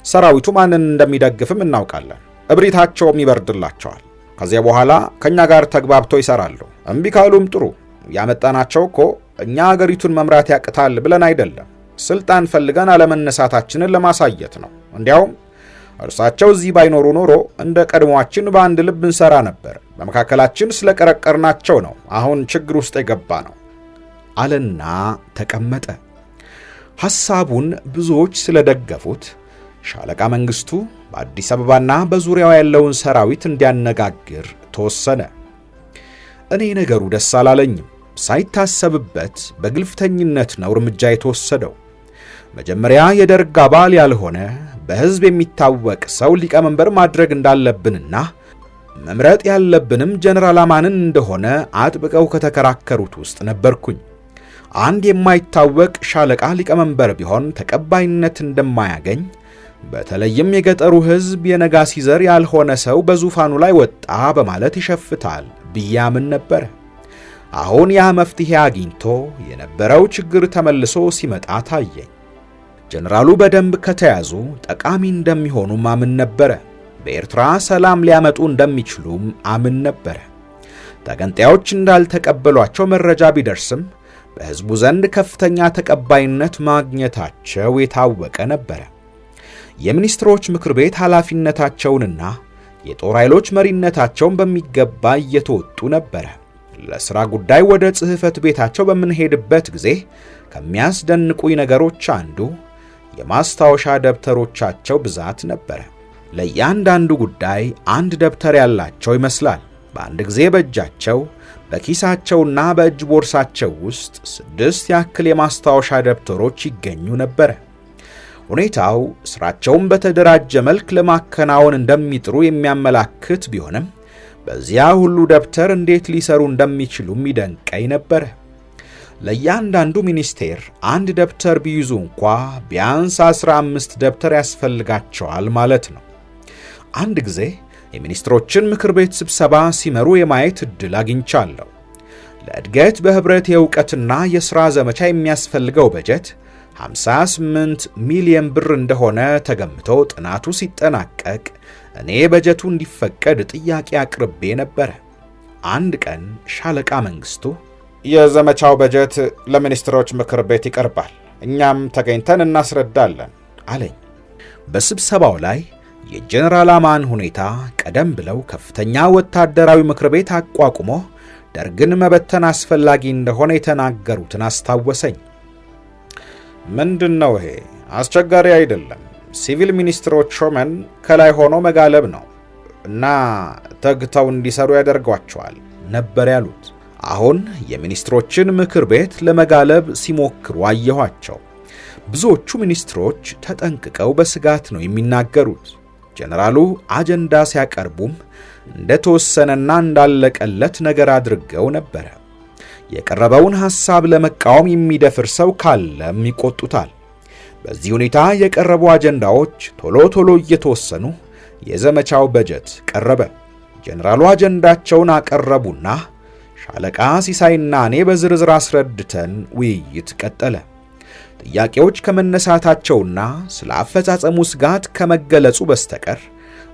[SPEAKER 1] ሰራዊቱ ማንን እንደሚደግፍም እናውቃለን። እብሪታቸውም ይበርድላቸዋል። ከዚያ በኋላ ከኛ ጋር ተግባብተው ይሰራሉ። እምቢ ካሉም ጥሩ። ያመጣናቸው እኮ እኛ አገሪቱን መምራት ያቅታል ብለን አይደለም፣ ስልጣን ፈልገን አለመነሳታችንን ለማሳየት ነው። እንዲያውም እርሳቸው እዚህ ባይኖሩ ኖሮ እንደ ቀድሞአችን በአንድ ልብ እንሰራ ነበር። በመካከላችን ስለቀረቀርናቸው ነው አሁን ችግር ውስጥ የገባ ነው አለና ተቀመጠ። ሐሳቡን ብዙዎች ስለደገፉት ሻለቃ መንግስቱ በአዲስ አበባና በዙሪያው ያለውን ሰራዊት እንዲያነጋግር ተወሰነ። እኔ ነገሩ ደስ አላለኝም። ሳይታሰብበት በግልፍተኝነት ነው እርምጃ የተወሰደው። መጀመሪያ የደርግ አባል ያልሆነ በሕዝብ የሚታወቅ ሰው ሊቀመንበር ማድረግ እንዳለብንና መምረጥ ያለብንም ጀነራል አማንን እንደሆነ አጥብቀው ከተከራከሩት ውስጥ ነበርኩኝ። አንድ የማይታወቅ ሻለቃ ሊቀመንበር ቢሆን ተቀባይነት እንደማያገኝ፣ በተለይም የገጠሩ ሕዝብ የነጋሲ ዘር ያልሆነ ሰው በዙፋኑ ላይ ወጣ በማለት ይሸፍታል ብያምን ነበር። አሁን ያ መፍትሄ አግኝቶ የነበረው ችግር ተመልሶ ሲመጣ ታየኝ። ጀነራሉ በደንብ ከተያዙ ጠቃሚ እንደሚሆኑ አምን ነበረ። በኤርትራ ሰላም ሊያመጡ እንደሚችሉም አምን ነበረ። ተገንጣዮች እንዳልተቀበሏቸው መረጃ ቢደርስም በሕዝቡ ዘንድ ከፍተኛ ተቀባይነት ማግኘታቸው የታወቀ ነበረ። የሚኒስትሮች ምክር ቤት ኃላፊነታቸውንና የጦር ኃይሎች መሪነታቸውን በሚገባ እየተወጡ ነበረ። ለሥራ ጉዳይ ወደ ጽሕፈት ቤታቸው በምንሄድበት ጊዜ ከሚያስደንቁኝ ነገሮች አንዱ የማስታወሻ ደብተሮቻቸው ብዛት ነበረ። ለእያንዳንዱ ጉዳይ አንድ ደብተር ያላቸው ይመስላል። በአንድ ጊዜ በእጃቸው በኪሳቸውና በእጅ ቦርሳቸው ውስጥ 6 ያክል የማስታወሻ ደብተሮች ይገኙ ነበረ። ሁኔታው ስራቸውን በተደራጀ መልክ ለማከናወን እንደሚጥሩ የሚያመላክት ቢሆንም በዚያ ሁሉ ደብተር እንዴት ሊሰሩ እንደሚችሉም ይደንቀኝ ነበረ። ለእያንዳንዱ ሚኒስቴር አንድ ደብተር ቢይዙ እንኳ ቢያንስ 15 ደብተር ያስፈልጋቸዋል ማለት ነው። አንድ ጊዜ የሚኒስትሮችን ምክር ቤት ስብሰባ ሲመሩ የማየት ዕድል አግኝቻለሁ። ለእድገት በህብረት የእውቀትና የሥራ ዘመቻ የሚያስፈልገው በጀት 58 ሚሊዮን ብር እንደሆነ ተገምቶ ጥናቱ ሲጠናቀቅ እኔ በጀቱ እንዲፈቀድ ጥያቄ አቅርቤ ነበር። አንድ ቀን ሻለቃ መንግስቱ የዘመቻው በጀት ለሚኒስትሮች ምክር ቤት ይቀርባል፣ እኛም ተገኝተን እናስረዳለን አለኝ። በስብሰባው ላይ የጀነራል አማን ሁኔታ ቀደም ብለው ከፍተኛ ወታደራዊ ምክር ቤት አቋቁሞ ደርግን መበተን አስፈላጊ እንደሆነ የተናገሩትን አስታወሰኝ። ምንድነው ይሄ? አስቸጋሪ አይደለም። ሲቪል ሚኒስትሮች ሾመን ከላይ ሆኖ መጋለብ ነው እና ተግተው እንዲሰሩ ያደርጓቸዋል ነበር ያሉት። አሁን የሚኒስትሮችን ምክር ቤት ለመጋለብ ሲሞክሩ አየኋቸው። ብዙዎቹ ሚኒስትሮች ተጠንቅቀው በስጋት ነው የሚናገሩት። ጀነራሉ አጀንዳ ሲያቀርቡም እንደተወሰነና እንዳለቀለት ነገር አድርገው ነበር። የቀረበውን ሐሳብ ለመቃወም የሚደፍር ሰው ካለም ይቆጡታል። በዚህ ሁኔታ የቀረቡ አጀንዳዎች ቶሎ ቶሎ እየተወሰኑ የዘመቻው በጀት ቀረበ። ጀነራሉ አጀንዳቸውን አቀረቡና ሻለቃ ሲሳይና እኔ በዝርዝር አስረድተን ውይይት ቀጠለ። ጥያቄዎች ከመነሳታቸውና ስለ አፈጻጸሙ ስጋት ከመገለጹ በስተቀር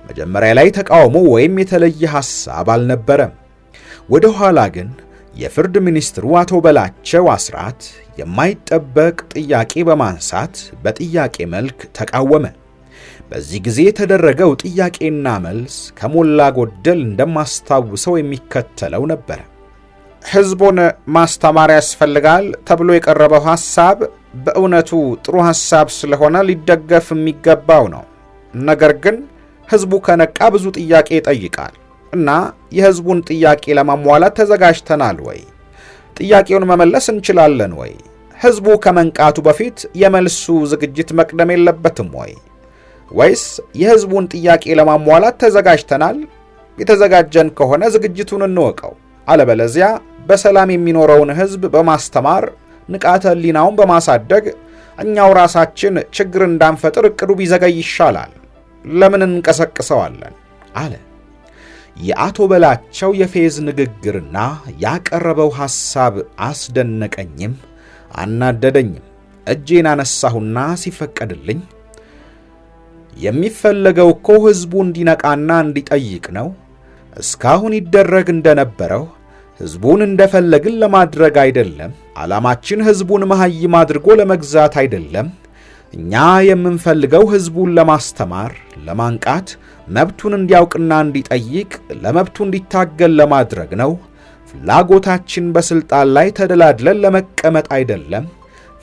[SPEAKER 1] መጀመሪያ ላይ ተቃውሞ ወይም የተለየ ሐሳብ አልነበረም። ወደ ኋላ ግን የፍርድ ሚኒስትሩ አቶ በላቸው አስራት የማይጠበቅ ጥያቄ በማንሳት በጥያቄ መልክ ተቃወመ። በዚህ ጊዜ የተደረገው ጥያቄና መልስ ከሞላ ጎደል እንደማስታውሰው የሚከተለው ነበር። ሕዝቡን ማስተማር ያስፈልጋል ተብሎ የቀረበው ሐሳብ በእውነቱ ጥሩ ሐሳብ ስለሆነ ሊደገፍ የሚገባው ነው። ነገር ግን ሕዝቡ ከነቃ ብዙ ጥያቄ ይጠይቃል እና የሕዝቡን ጥያቄ ለማሟላት ተዘጋጅተናል ወይ? ጥያቄውን መመለስ እንችላለን ወይ? ሕዝቡ ከመንቃቱ በፊት የመልሱ ዝግጅት መቅደም የለበትም ወይ? ወይስ የሕዝቡን ጥያቄ ለማሟላት ተዘጋጅተናል? የተዘጋጀን ከሆነ ዝግጅቱን እንወቀው። አለበለዚያ በሰላም የሚኖረውን ሕዝብ በማስተማር ንቃተ ሕሊናውን በማሳደግ እኛው ራሳችን ችግር እንዳንፈጥር እቅዱ ቢዘገይ ይሻላል። ለምን እንቀሰቅሰዋለን? አለ። የአቶ በላቸው የፌዝ ንግግርና ያቀረበው ሐሳብ አስደነቀኝም አናደደኝም። እጄን አነሳሁና ሲፈቀድልኝ የሚፈለገው እኮ ሕዝቡ እንዲነቃና እንዲጠይቅ ነው። እስካሁን ይደረግ እንደነበረው ሕዝቡን እንደፈለግን ለማድረግ አይደለም። ዓላማችን ሕዝቡን መሐይም አድርጎ ለመግዛት አይደለም። እኛ የምንፈልገው ሕዝቡን ለማስተማር፣ ለማንቃት፣ መብቱን እንዲያውቅና እንዲጠይቅ፣ ለመብቱ እንዲታገል ለማድረግ ነው። ፍላጎታችን በስልጣን ላይ ተደላድለን ለመቀመጥ አይደለም።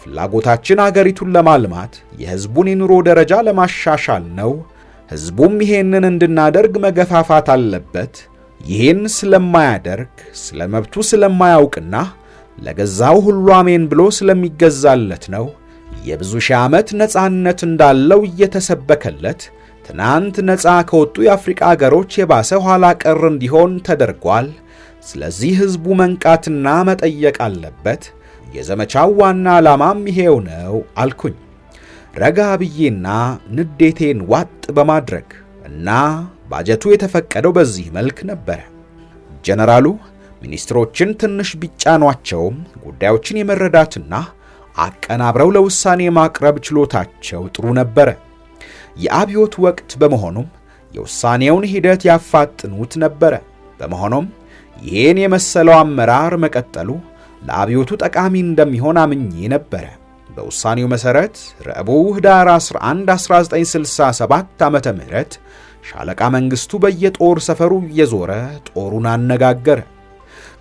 [SPEAKER 1] ፍላጎታችን አገሪቱን ለማልማት፣ የሕዝቡን የኑሮ ደረጃ ለማሻሻል ነው። ሕዝቡም ይሄንን እንድናደርግ መገፋፋት አለበት። ይሄን ስለማያደርግ ስለ መብቱ ስለማያውቅና ለገዛው ሁሉ አሜን ብሎ ስለሚገዛለት ነው። የብዙ ሺህ ዓመት ነፃነት እንዳለው እየተሰበከለት ትናንት ነፃ ከወጡ የአፍሪካ አገሮች የባሰ ኋላ ቀር እንዲሆን ተደርጓል። ስለዚህ ሕዝቡ መንቃትና መጠየቅ አለበት። የዘመቻው ዋና ዓላማም ይሄው ነው አልኩኝ፣ ረጋ ብዬና ንዴቴን ዋጥ በማድረግ እና ባጀቱ የተፈቀደው በዚህ መልክ ነበር። ጀነራሉ ሚኒስትሮችን ትንሽ ቢጫኗቸውም ጉዳዮችን የመረዳትና አቀናብረው ለውሳኔ ማቅረብ ችሎታቸው ጥሩ ነበር። የአብዮት ወቅት በመሆኑም የውሳኔውን ሂደት ያፋጥኑት ነበር። በመሆኑም ይህን የመሰለው አመራር መቀጠሉ ለአብዮቱ ጠቃሚ እንደሚሆን አምኜ ነበር። በውሳኔው መሰረት ረቡዕ ህዳር 11 1967 ዓመተ ምህረት ሻለቃ መንግስቱ በየጦር ሰፈሩ እየዞረ ጦሩን አነጋገረ።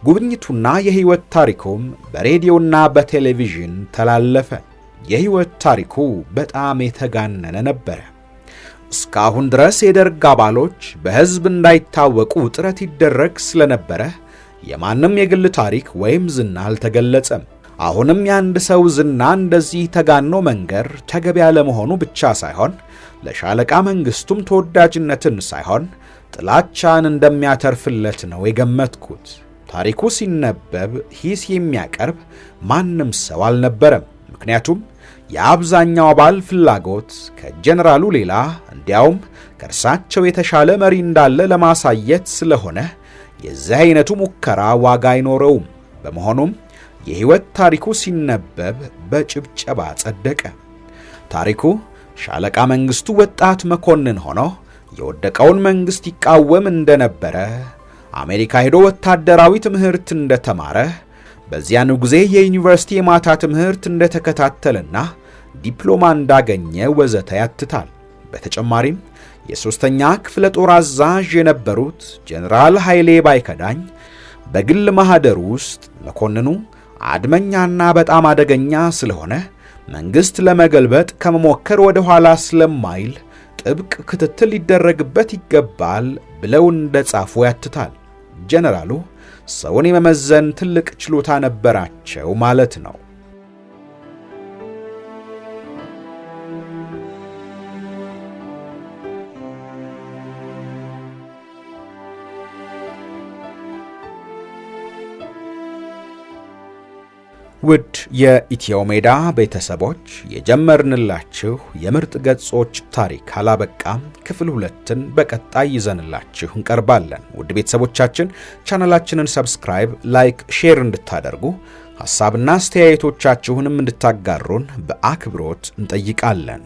[SPEAKER 1] ጉብኝቱና የህይወት ታሪኩም በሬዲዮና በቴሌቪዥን ተላለፈ። የህይወት ታሪኩ በጣም የተጋነነ ነበር። እስካሁን ድረስ የደርግ አባሎች በህዝብ እንዳይታወቁ ጥረት ይደረግ ስለነበረ የማንም የግል ታሪክ ወይም ዝና አልተገለጸም። አሁንም የአንድ ሰው ዝና እንደዚህ ተጋኖ መንገር ተገቢ ያለመሆኑ ብቻ ሳይሆን ለሻለቃ መንግስቱም ተወዳጅነትን ሳይሆን ጥላቻን እንደሚያተርፍለት ነው የገመትኩት። ታሪኩ ሲነበብ ሂስ የሚያቀርብ ማንም ሰው አልነበረም። ምክንያቱም የአብዛኛው አባል ፍላጎት ከጀነራሉ ሌላ እንዲያውም ከእርሳቸው የተሻለ መሪ እንዳለ ለማሳየት ስለሆነ የዚህ አይነቱ ሙከራ ዋጋ አይኖረውም። በመሆኑም የህይወት ታሪኩ ሲነበብ በጭብጨባ ጸደቀ። ታሪኩ ሻለቃ መንግስቱ ወጣት መኮንን ሆኖ የወደቀውን መንግስት ይቃወም እንደነበረ፣ አሜሪካ ሄዶ ወታደራዊ ትምህርት እንደተማረ፣ በዚያኑ ጊዜ የዩኒቨርሲቲ የማታ ትምህርት እንደተከታተለና ዲፕሎማ እንዳገኘ ወዘተ ያትታል። በተጨማሪም የሶስተኛ ክፍለ ጦር አዛዥ የነበሩት ጀነራል ኃይሌ ባይከዳኝ በግል ማህደር ውስጥ መኮንኑ አድመኛና በጣም አደገኛ ስለሆነ መንግስት ለመገልበጥ ከመሞከር ወደ ኋላ ስለማይል ጥብቅ ክትትል ሊደረግበት ይገባል ብለው እንደጻፉ ያትታል። ጀነራሉ ሰውን የመመዘን ትልቅ ችሎታ ነበራቸው ማለት ነው። ውድ የኢትዮ ሜዳ ቤተሰቦች የጀመርንላችሁ የምርጥ ገጾች ታሪክ አላበቃም። ክፍል 2ን በቀጣይ ይዘንላችሁ እንቀርባለን። ውድ ቤተሰቦቻችን ቻናላችንን ሰብስክራይብ፣ ላይክ፣ ሼር እንድታደርጉ ሐሳብና አስተያየቶቻችሁንም እንድታጋሩን በአክብሮት እንጠይቃለን።